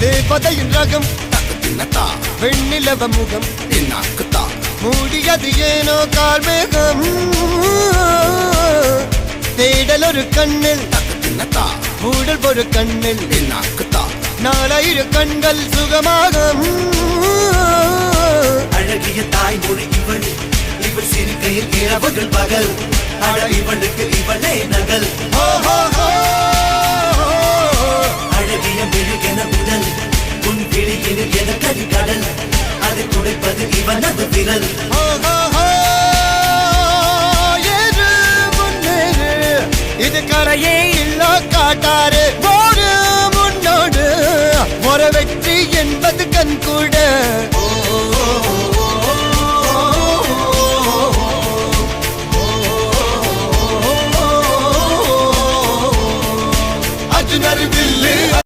தேவதையின் ரகம் வெண்ணிலவ முகம் மூடியது ஏனோ கார்மேகம் தேடல் ஒரு கண்ணில் மூடல் ஒரு கண்ணில் நாலாயிரு கண்கள் சுகமாக அழகிய தாய்மொழி இவள் இவள் சிரிக்கையில் இரவுகள் பகல் அழ இவளுக்கு இவளே நகல்.